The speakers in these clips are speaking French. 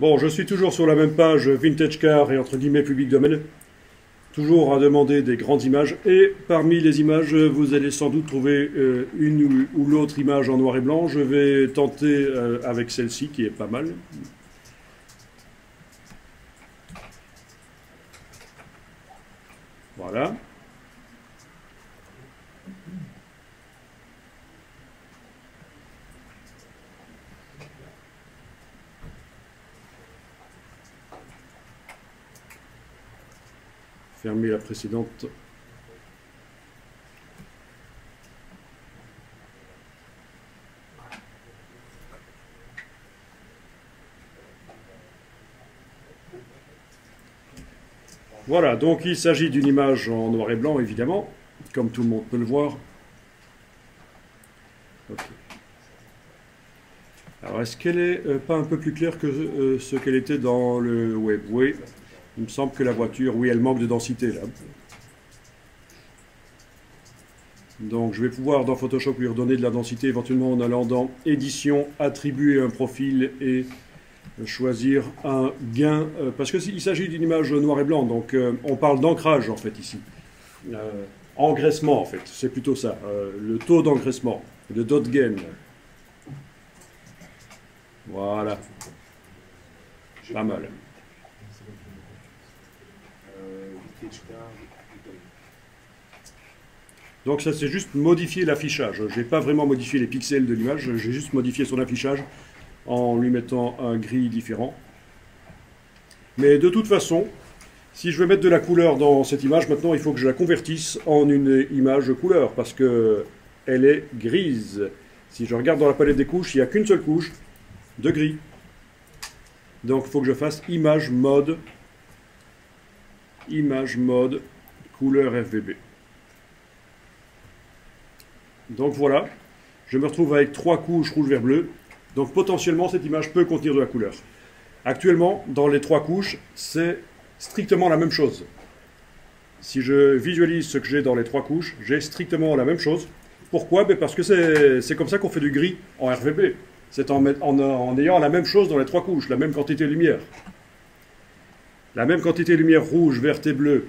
Bon, je suis toujours sur la même page Vintage Car et entre guillemets public domaine. Toujours à demander des grandes images. Et parmi les images, vous allez sans doute trouver une ou l'autre image en noir et blanc. Je vais tenter avec celle-ci qui est pas mal. Voilà. Fermer la précédente. Voilà, donc il s'agit d'une image en noir et blanc, évidemment, comme tout le monde peut le voir. Okay. Alors, est-ce qu'elle est pas un peu plus claire que ce qu'elle était dans le web? Oui, il me semble que la voiture, oui, elle manque de densité, là. Donc, je vais pouvoir, dans Photoshop, lui redonner de la densité, éventuellement en allant dans Édition, Attribuer un profil et choisir un gain, parce qu'il s'agit d'une image noir et blanc, donc on parle d'ancrage, en fait, ici. Engraissement, en fait, c'est plutôt ça, le taux d'engraissement, le dot gain. Voilà. Pas mal. Donc ça c'est juste modifier l'affichage. Je n'ai pas vraiment modifié les pixels de l'image, j'ai juste modifié son affichage en lui mettant un gris différent. Mais de toute façon, si je veux mettre de la couleur dans cette image, maintenant il faut que je la convertisse en une image couleur, parce que elle est grise. Si je regarde dans la palette des couches, il n'y a qu'une seule couche de gris. Donc il faut que je fasse image mode, couleur RGB. Donc voilà, je me retrouve avec 3 couches rouge, vert, bleu. Donc potentiellement cette image peut contenir de la couleur. Actuellement, dans les 3 couches, c'est strictement la même chose. Si je visualise ce que j'ai dans les 3 couches, j'ai strictement la même chose. Pourquoi? Parce que c'est comme ça qu'on fait du gris en RGB. C'est en ayant la même chose dans les 3 couches, la même quantité de lumière. La même quantité de lumière rouge, verte et bleue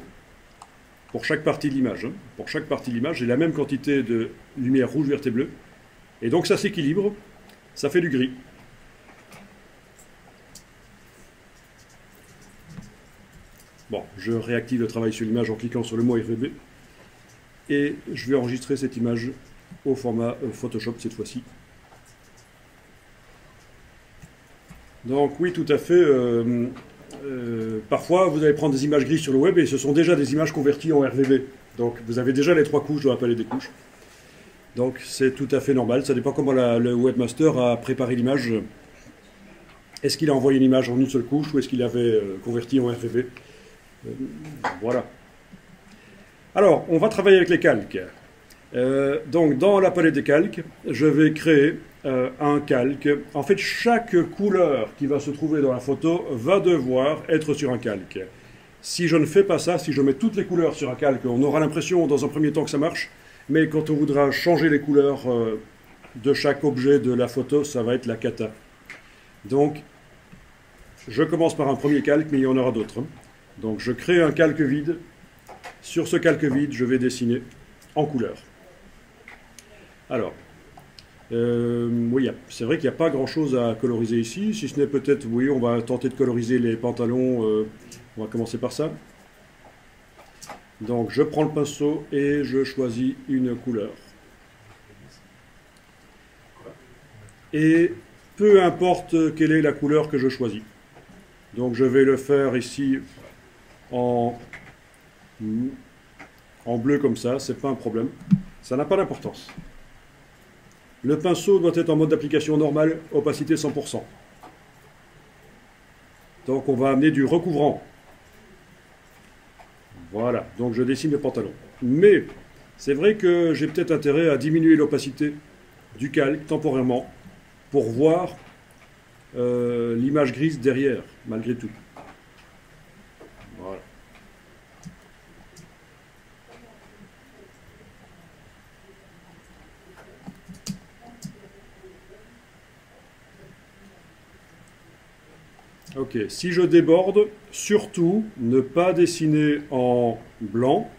pour chaque partie de l'image. Pour chaque partie de l'image, j'ai la même quantité de lumière rouge, verte et bleue. Et donc ça s'équilibre, ça fait du gris. Bon, je réactive le travail sur l'image en cliquant sur le mot RGB. Et je vais enregistrer cette image au format Photoshop cette fois-ci. Donc oui, tout à fait. Parfois, vous allez prendre des images grises sur le web et ce sont déjà des images converties en RGB. Donc vous avez déjà les 3 couches dans la palette des couches. Donc c'est tout à fait normal. Ça dépend comment le webmaster a préparé l'image. Est-ce qu'il a envoyé une image en une seule couche ou est-ce qu'il avait converti en RGB? Voilà. Alors, on va travailler avec les calques. Donc dans la palette des calques, je vais créer un calque. En fait, chaque couleur qui va se trouver dans la photo va devoir être sur un calque. Si je ne fais pas ça, si je mets toutes les couleurs sur un calque, on aura l'impression dans un premier temps que ça marche, mais quand on voudra changer les couleurs de chaque objet de la photo, ça va être la cata. Donc, je commence par un premier calque, mais il y en aura d'autres. Donc, je crée un calque vide. Sur ce calque vide, je vais dessiner en couleur. Alors, oui, c'est vrai qu'il n'y a pas grand-chose à coloriser ici, si ce n'est peut-être, oui, on va tenter de coloriser les pantalons, on va commencer par ça. Donc, je prends le pinceau et je choisis une couleur. Et peu importe quelle est la couleur que je choisis. Donc, je vais le faire ici en bleu comme ça, c'est pas un problème. Ça n'a pas d'importance. Le pinceau doit être en mode d'application normale, opacité 100%. Donc on va amener du recouvrant. Voilà, donc je dessine le pantalon. Mais c'est vrai que j'ai peut-être intérêt à diminuer l'opacité du calque temporairement pour voir l'image grise derrière, malgré tout. Voilà. Ok, si je déborde, surtout ne pas dessiner en blanc.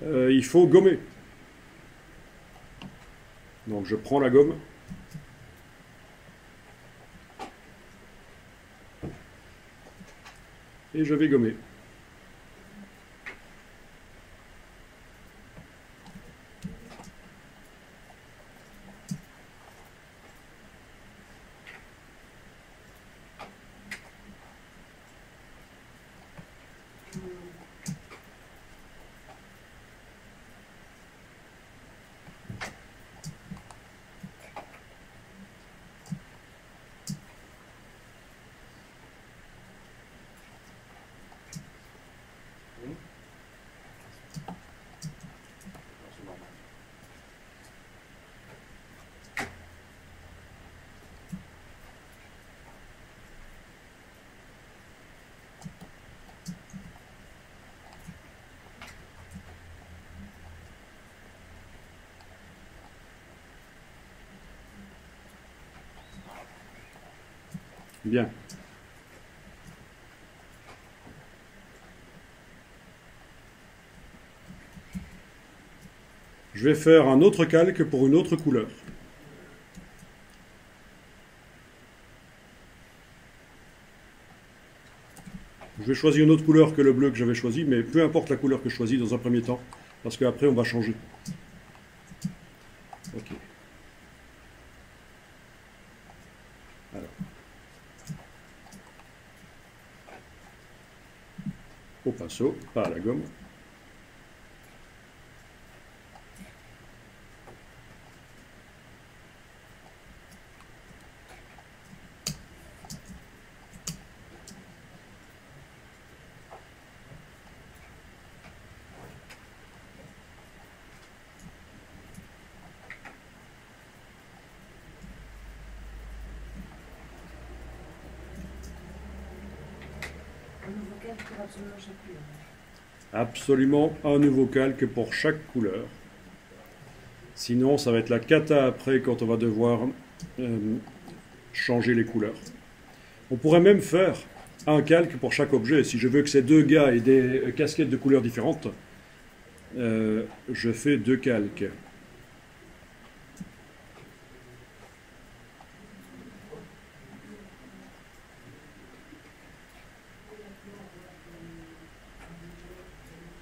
Il faut gommer. Donc je prends la gomme. Et je vais gommer. Bien. Je vais faire un autre calque pour une autre couleur. Je vais choisir une autre couleur que le bleu que j'avais choisi, mais peu importe la couleur que je choisis dans un premier temps, parce qu'après on va changer. Ok. Alors. Au pinceau, pas à la gomme. Absolument un nouveau calque pour chaque couleur. Sinon, ça va être la cata après quand on va devoir changer les couleurs. On pourrait même faire un calque pour chaque objet. Si je veux que ces deux gars aient des casquettes de couleurs différentes, je fais deux calques.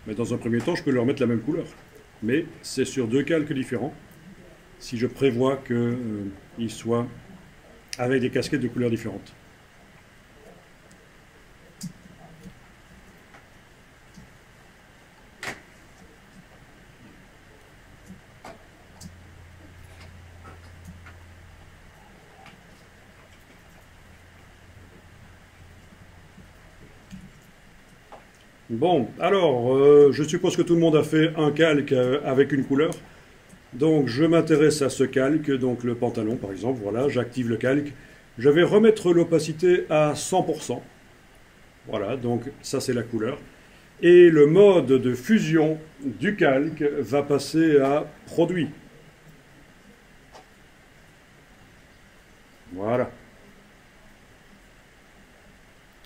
Mais dans un premier temps, je peux leur mettre la même couleur. Mais c'est sur deux calques différents, si je prévois qu'ils soient avec des casquettes de couleurs différentes. Bon, alors, je suppose que tout le monde a fait un calque avec une couleur. Donc, je m'intéresse à ce calque, donc le pantalon par exemple, voilà, j'active le calque. Je vais remettre l'opacité à 100%. Voilà, donc ça c'est la couleur. Et le mode de fusion du calque va passer à produit. Voilà.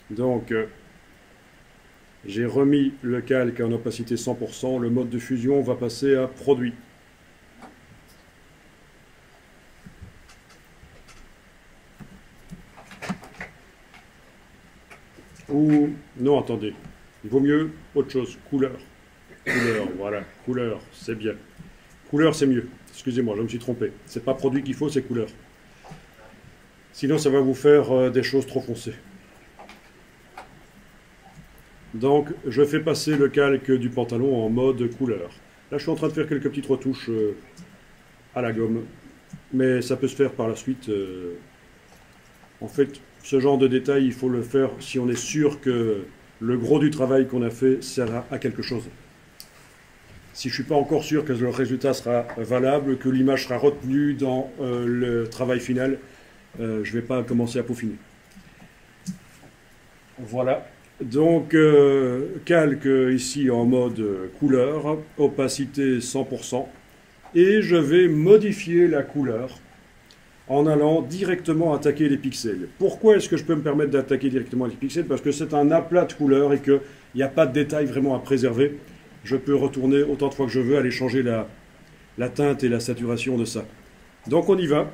Donc, j'ai remis le calque en opacité 100%, le mode de fusion va passer à produit. Ou, non, attendez, il vaut mieux autre chose, couleur. Couleur, voilà, couleur, c'est bien. Couleur, c'est mieux. Excusez-moi, je me suis trompé. C'est pas produit qu'il faut, c'est couleur. Sinon, ça va vous faire des choses trop foncées. Donc, je fais passer le calque du pantalon en mode couleur. Là, je suis en train de faire quelques petites retouches à la gomme. Mais ça peut se faire par la suite. En fait, ce genre de détail, il faut le faire si on est sûr que le gros du travail qu'on a fait sert à quelque chose. Si je ne suis pas encore sûr que le résultat sera valable, que l'image sera retenue dans le travail final, je ne vais pas commencer à peaufiner. Voilà. Donc, calque ici en mode couleur, opacité 100%, et je vais modifier la couleur en allant directement attaquer les pixels. Pourquoi est-ce que je peux me permettre d'attaquer directement les pixels? Parce que c'est un aplat de couleurs et qu'il n'y a pas de détails vraiment à préserver. Je peux retourner autant de fois que je veux, aller changer la teinte et la saturation de ça. Donc on y va.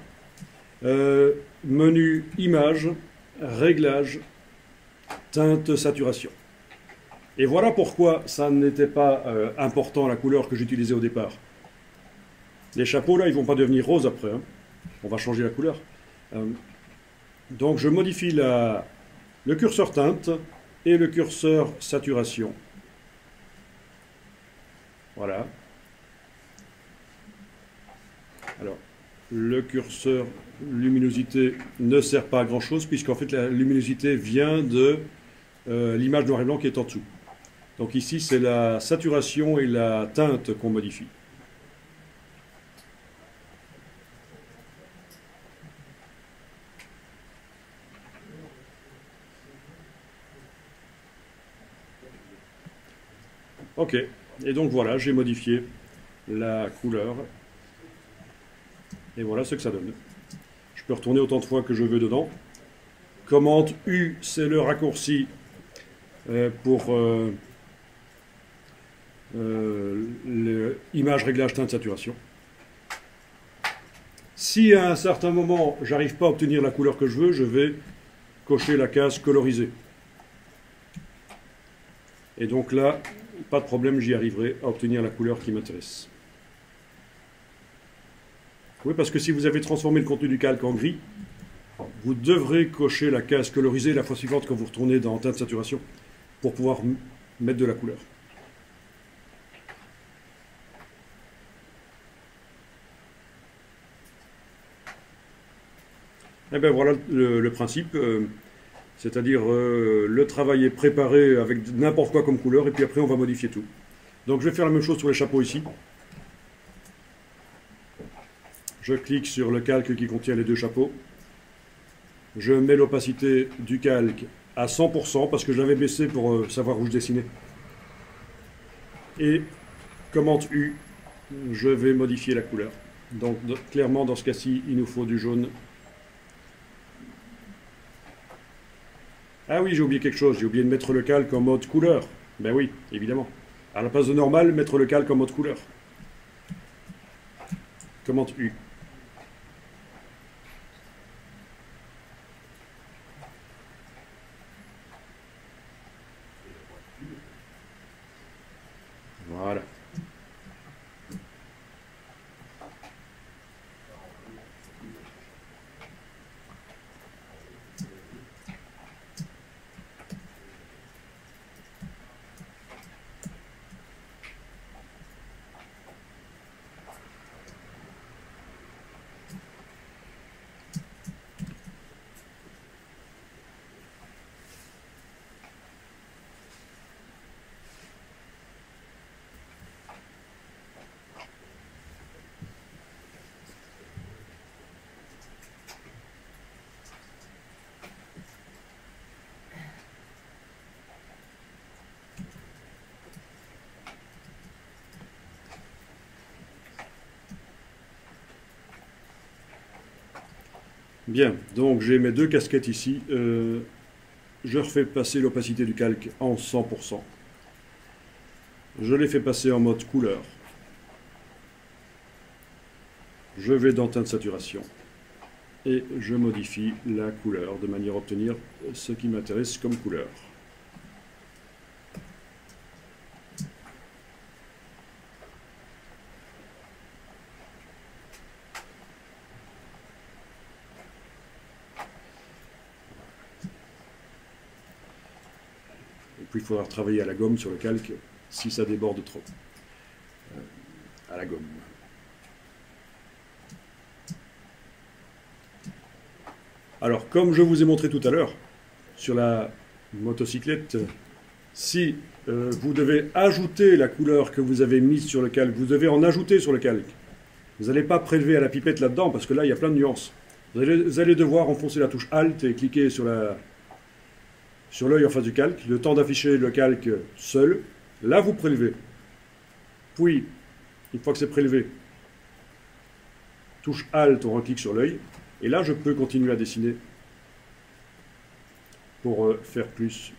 Menu image, réglage, teinte, saturation. Et voilà pourquoi ça n'était pas important la couleur que j'utilisais au départ. Les chapeaux là, ils ne vont pas devenir roses après, hein. On va changer la couleur. Donc je modifie le curseur teinte et le curseur saturation. Voilà. Alors, le curseur luminosité ne sert pas à grand chose puisqu'en fait la luminosité vient de l'image noir et blanc qui est en dessous. Donc ici c'est la saturation et la teinte qu'on modifie. Ok, et donc voilà, j'ai modifié la couleur. Et voilà ce que ça donne. Je peux retourner autant de fois que je veux dedans. Commande U, c'est le raccourci pour l'image réglage teinte saturation. Si à un certain moment, j'arrive pas à obtenir la couleur que je veux, je vais cocher la case coloriser. Et donc là, pas de problème, j'y arriverai à obtenir la couleur qui m'intéresse. Oui, parce que si vous avez transformé le contenu du calque en gris, vous devrez cocher la case colorisée la fois suivante quand vous retournez dans teinte saturation pour pouvoir mettre de la couleur. Et bien voilà le principe, c'est-à-dire le travail est préparé avec n'importe quoi comme couleur et puis après on va modifier tout. Donc je vais faire la même chose sur les chapeaux ici. Je clique sur le calque qui contient les deux chapeaux. Je mets l'opacité du calque à 100% parce que je l'avais baissé pour savoir où je dessinais. Et commande U, je vais modifier la couleur. Donc clairement dans ce cas-ci, il nous faut du jaune. Ah oui, j'ai oublié quelque chose, j'ai oublié de mettre le calque en mode couleur. Ben oui, évidemment. À la place de normal, mettre le calque en mode couleur. Commande U. Voilà. Bien, donc j'ai mes deux casquettes ici. Je refais passer l'opacité du calque en 100%. Je les fais passer en mode couleur. Je vais dans teinte saturation. Et je modifie la couleur de manière à obtenir ce qui m'intéresse comme couleur. Et puis il faudra travailler à la gomme sur le calque si ça déborde trop. À la gomme. Alors, comme je vous ai montré tout à l'heure, sur la motocyclette, si vous devez ajouter la couleur que vous avez mise sur le calque, vous devez en ajouter sur le calque. Vous n'allez pas prélever à la pipette là-dedans, parce que là, il y a plein de nuances. Vous allez devoir enfoncer la touche Alt et cliquer sur l'œil en face du calque, le temps d'afficher le calque seul. Là, vous prélevez. Puis, une fois que c'est prélevé, touche Alt, on reclique sur l'œil. Et là, je peux continuer à dessiner pour faire plus.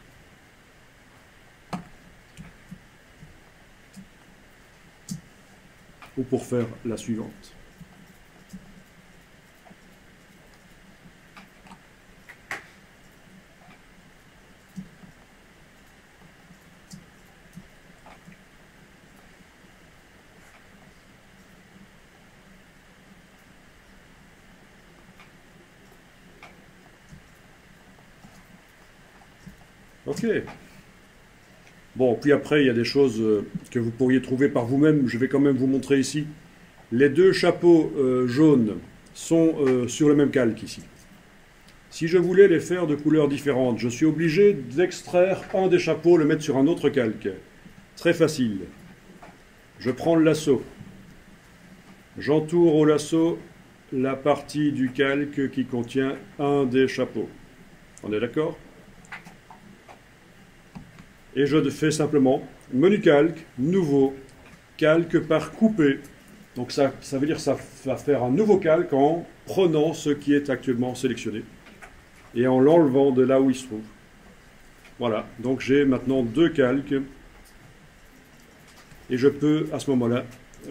Ou pour faire la suivante. Ok. Bon, puis après, il y a des choses que vous pourriez trouver par vous-même. Je vais quand même vous montrer ici. Les deux chapeaux jaunes sont sur le même calque ici. Si je voulais les faire de couleurs différentes, je suis obligé d'extraire un des chapeaux, le mettre sur un autre calque. Très facile. Je prends le lasso. J'entoure au lasso la partie du calque qui contient un des chapeaux. On est d'accord ? Et je fais simplement menu calque, nouveau, calque par coupé. Donc ça veut dire que ça va faire un nouveau calque en prenant ce qui est actuellement sélectionné et en l'enlevant de là où il se trouve. Voilà, donc j'ai maintenant deux calques et je peux à ce moment-là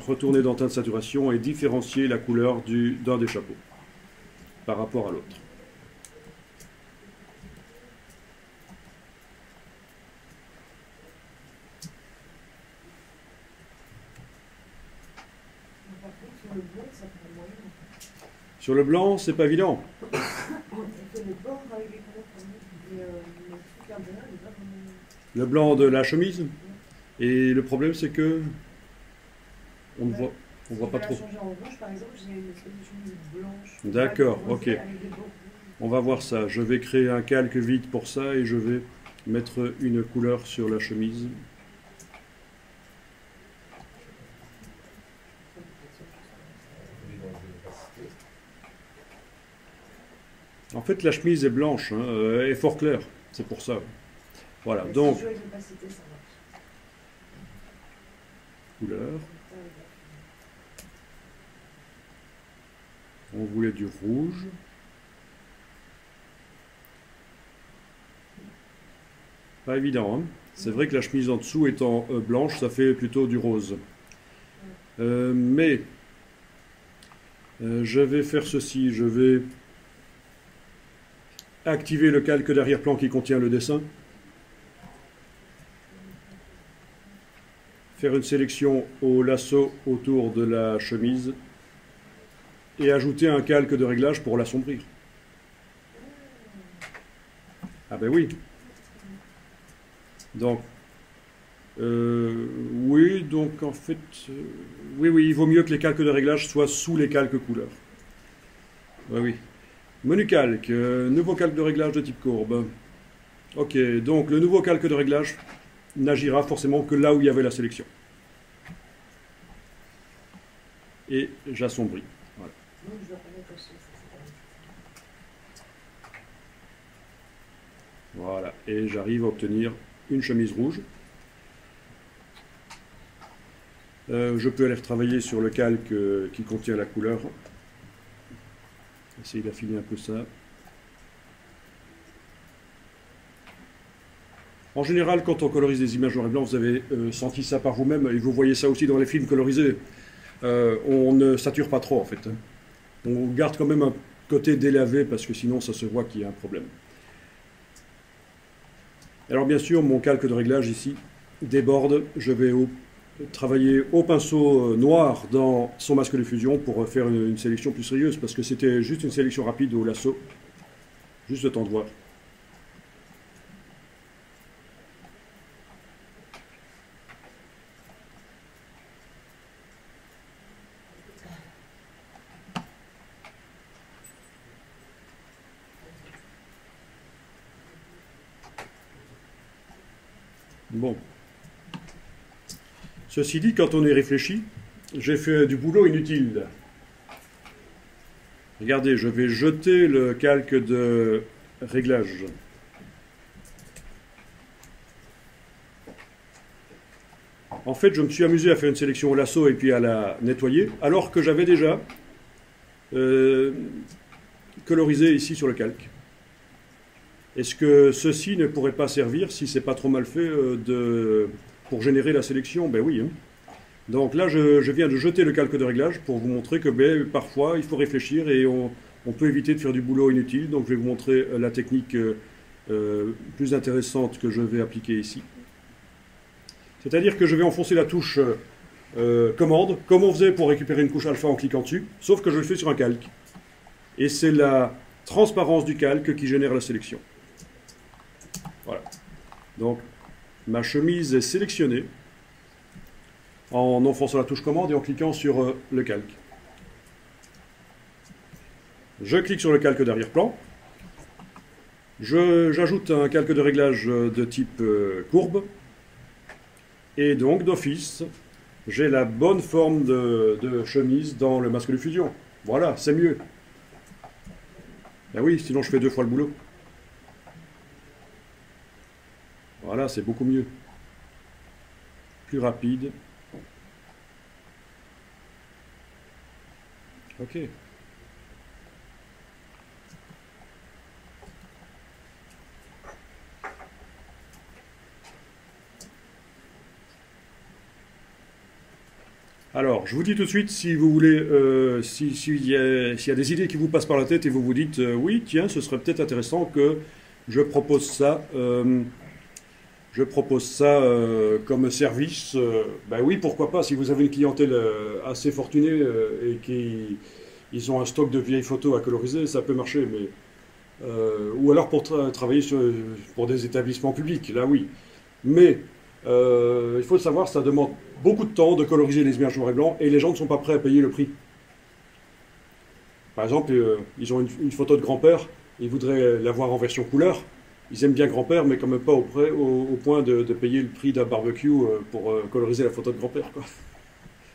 retourner dans teinte de saturation et différencier la couleur d'un des chapeaux par rapport à l'autre. Sur le blanc, c'est pas évident. Le blanc de la chemise. Et le problème, c'est que on ne voit pas trop. D'accord, ok. On va voir ça. Je vais créer un calque vide pour ça et je vais mettre une couleur sur la chemise. En fait, la chemise est blanche, hein, elle est fort claire, c'est pour ça. Voilà, donc, couleur. On voulait du rouge. Pas évident, hein. C'est vrai que la chemise en dessous étant blanche, ça fait plutôt du rose. Mais, je vais faire ceci, je vais activer le calque d'arrière-plan qui contient le dessin. Faire une sélection au lasso autour de la chemise. Et ajouter un calque de réglage pour l'assombrir. Ah ben oui. Donc, oui, donc en fait, oui, il vaut mieux que les calques de réglage soient sous les calques couleurs. Oui. Menu calque, nouveau calque de réglage de type courbe. Ok, donc le nouveau calque de réglage n'agira forcément que là où il y avait la sélection. Et j'assombris. Voilà. Voilà, et j'arrive à obtenir une chemise rouge. Je peux aller retravailler sur le calque qui contient la couleur. Essayer d'affiner un peu ça. En général, quand on colorise des images noir et blanc, vous avez senti ça par vous-même, et vous voyez ça aussi dans les films colorisés. On ne sature pas trop, en fait. On garde quand même un côté délavé, parce que sinon, ça se voit qu'il y a un problème. Alors, bien sûr, mon calque de réglage ici déborde. Je vais travailler au pinceau noir dans son masque de fusion pour faire une sélection plus sérieuse, parce que c'était juste une sélection rapide au lasso. Juste le temps de voir. Bon. Ceci dit, quand on y réfléchit, j'ai fait du boulot inutile. Regardez, je vais jeter le calque de réglage. En fait, je me suis amusé à faire une sélection au lasso et puis à la nettoyer, alors que j'avais déjà coloriser ici sur le calque. Est-ce que ceci ne pourrait pas servir, si c'est pas trop mal fait, pour générer la sélection? Ben oui. Hein. Donc là, je viens de jeter le calque de réglage pour vous montrer que parfois, il faut réfléchir et on peut éviter de faire du boulot inutile. Donc je vais vous montrer la technique plus intéressante que je vais appliquer ici. C'est-à-dire que je vais enfoncer la touche commande, comme on faisait pour récupérer une couche alpha en cliquant dessus, sauf que je le fais sur un calque. Et c'est la transparence du calque qui génère la sélection. Voilà. Donc, ma chemise est sélectionnée en enfonçant la touche commande et en cliquant sur le calque. Je clique sur le calque d'arrière-plan. J'ajoute un calque de réglage de type courbe. Et donc, d'office, j'ai la bonne forme de chemise dans le masque de fusion. Voilà, c'est mieux. Ben oui, sinon je fais 2 fois le boulot. Voilà, c'est beaucoup mieux. Plus rapide. Ok. Alors, je vous dis tout de suite, si vous voulez, s'il y a des idées qui vous passent par la tête et vous vous dites, oui, tiens, ce serait peut-être intéressant que je propose ça, comme service, ben oui, pourquoi pas, si vous avez une clientèle assez fortunée et qu'ils ont un stock de vieilles photos à coloriser, ça peut marcher, mais, ou alors pour travailler pour des établissements publics, là oui. Mais il faut le savoir, ça demande beaucoup de temps de coloriser les images noir et blanc et les gens ne sont pas prêts à payer le prix. Par exemple, ils ont une photo de grand-père, ils voudraient l'avoir en version couleur. Ils aiment bien grand-père, mais quand même pas au point de payer le prix d'un barbecue pour coloriser la photo de grand-père.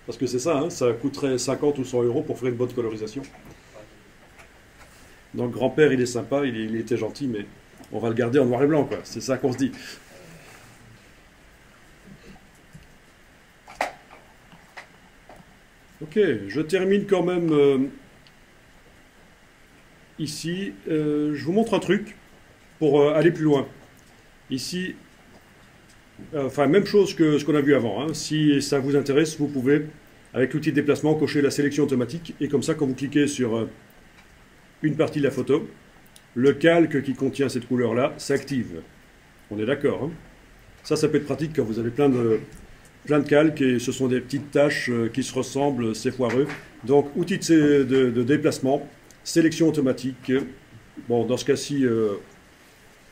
Parce que c'est ça, hein, ça coûterait 50 ou 100 euros pour faire une bonne colorisation. Donc grand-père, il est sympa, il était gentil, mais on va le garder en noir et blanc, quoi. C'est ça qu'on se dit. Ok, je termine quand même ici. Je vous montre un truc pour aller plus loin. Ici, enfin, même chose que ce qu'on a vu avant. Hein. Si ça vous intéresse, vous pouvez, avec l'outil de déplacement, cocher la sélection automatique. Et comme ça, quand vous cliquez sur une partie de la photo, le calque qui contient cette couleur-là s'active. On est d'accord, hein. Ça peut être pratique quand vous avez plein de calques et ce sont des petites tâches qui se ressemblent, c'est foireux. Donc, outil de déplacement, sélection automatique. Bon, dans ce cas-ci,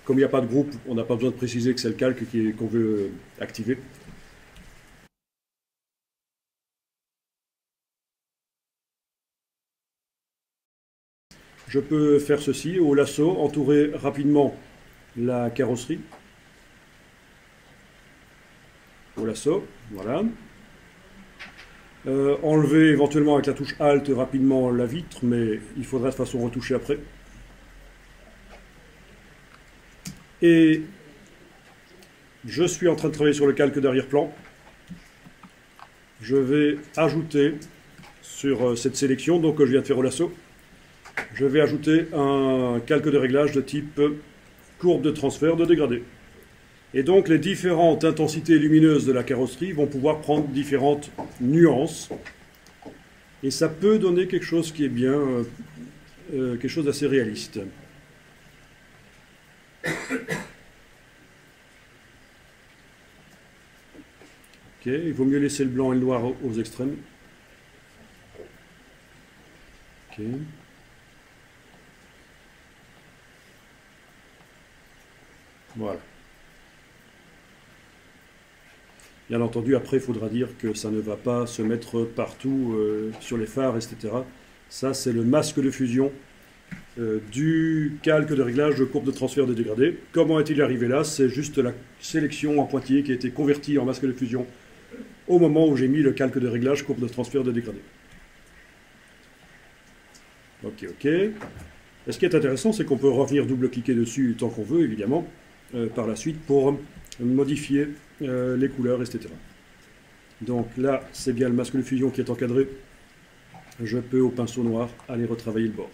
comme il n'y a pas de groupe, on n'a pas besoin de préciser que c'est le calque qu'on veut activer. Je peux faire ceci au lasso, entourer rapidement la carrosserie. Au lasso, voilà. Enlever éventuellement avec la touche Alt rapidement la vitre, mais il faudra de façon retoucher après. Et je suis en train de travailler sur le calque d'arrière-plan. Je vais ajouter sur cette sélection donc, que je viens de faire au lasso, je vais ajouter un calque de réglage de type courbe de transfert de dégradé. Et donc les différentes intensités lumineuses de la carrosserie vont pouvoir prendre différentes nuances. Et ça peut donner quelque chose qui est bien, quelque chose d'assez réaliste. Ok, il vaut mieux laisser le blanc et le noir aux extrêmes. Ok. Voilà. Bien entendu, après, il faudra dire que ça ne va pas se mettre partout sur les phares, etc. Ça, c'est le masque de fusion du calque de réglage de courbe de transfert de dégradé. Comment est-il arrivé là? C'est juste la sélection en pointillé qui a été convertie en masque de fusion au moment où j'ai mis le calque de réglage courbe de transfert de dégradé. Ok, ok. Et ce qui est intéressant, c'est qu'on peut revenir double-cliquer dessus tant qu'on veut, évidemment, par la suite, pour modifier les couleurs, etc. Donc là, c'est bien le masque de fusion qui est encadré. Je peux, au pinceau noir, aller retravailler le bord.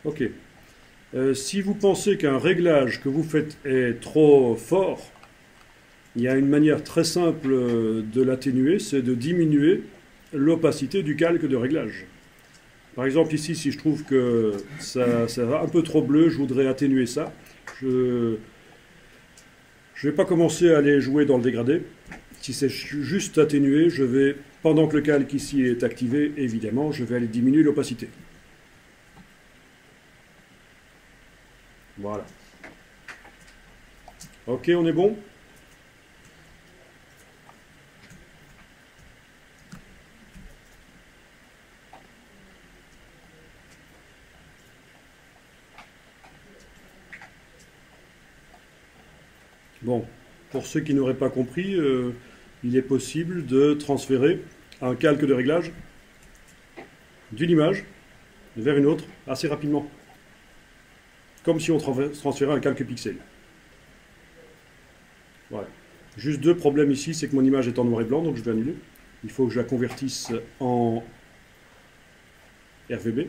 Ok. Si vous pensez qu'un réglage que vous faites est trop fort, il y a une manière très simple de l'atténuer, c'est de diminuer l'opacité du calque de réglage. Par exemple ici, si je trouve que ça va un peu trop bleu, je voudrais atténuer ça. Je ne vais pas commencer à aller jouer dans le dégradé. Si c'est juste atténué, je vais, pendant que le calque ici est activé, évidemment, je vais aller diminuer l'opacité. Voilà. Ok, on est bon? Bon, pour ceux qui n'auraient pas compris, il est possible de transférer un calque de réglage d'une image vers une autre assez rapidement. Comme si on transférait un calque pixel. Voilà. Juste deux problèmes ici, c'est que mon image est en noir et blanc, donc je vais annuler. Il faut que je la convertisse en RVB.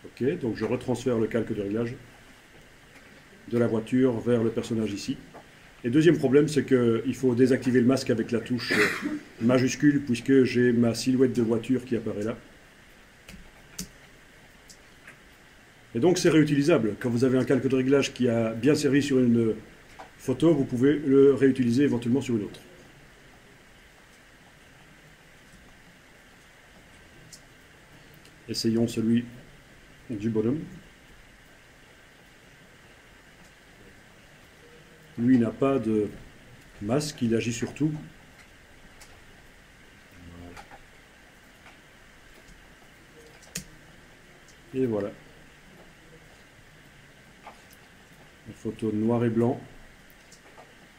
Ok, donc je retransfère le calque de réglage de la voiture vers le personnage ici. Et deuxième problème, c'est qu'il faut désactiver le masque avec la touche majuscule, puisque j'ai ma silhouette de voiture qui apparaît là. Et donc c'est réutilisable. Quand vous avez un calque de réglage qui a bien servi sur une photo, vous pouvez le réutiliser éventuellement sur une autre. Essayons celui du bonhomme. Lui n'a pas de masque, il agit sur tout. Et voilà. Une photo noir et blanc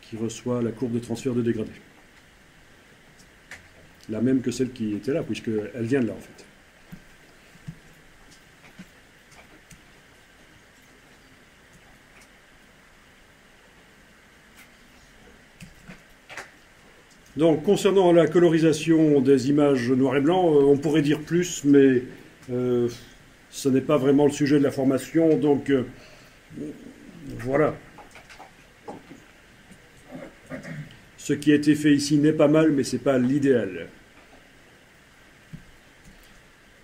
qui reçoit la courbe de transfert de dégradé. La même que celle qui était là, puisqu'elle vient de là en fait. Donc, concernant la colorisation des images noir et blanc, on pourrait dire plus, mais ce n'est pas vraiment le sujet de la formation, donc voilà. Ce qui a été fait ici n'est pas mal, mais ce n'est pas l'idéal.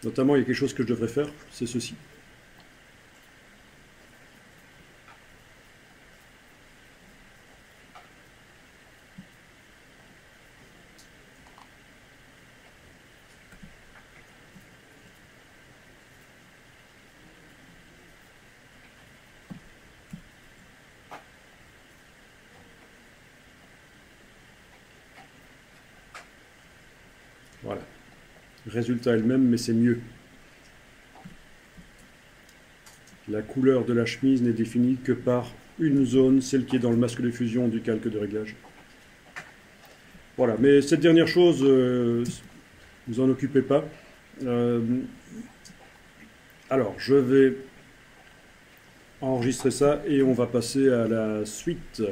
Notamment, il y a quelque chose que je devrais faire, c'est ceci. Voilà. Le résultat est le même, mais c'est mieux. La couleur de la chemise n'est définie que par une zone, celle qui est dans le masque de fusion du calque de réglage. Voilà, mais cette dernière chose, vous en occupez pas. Alors, je vais enregistrer ça et on va passer à la suite.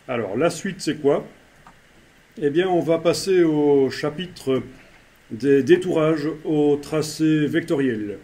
Alors, la suite, c'est quoi? Eh bien, on va passer au chapitre des détourages au tracé vectoriel.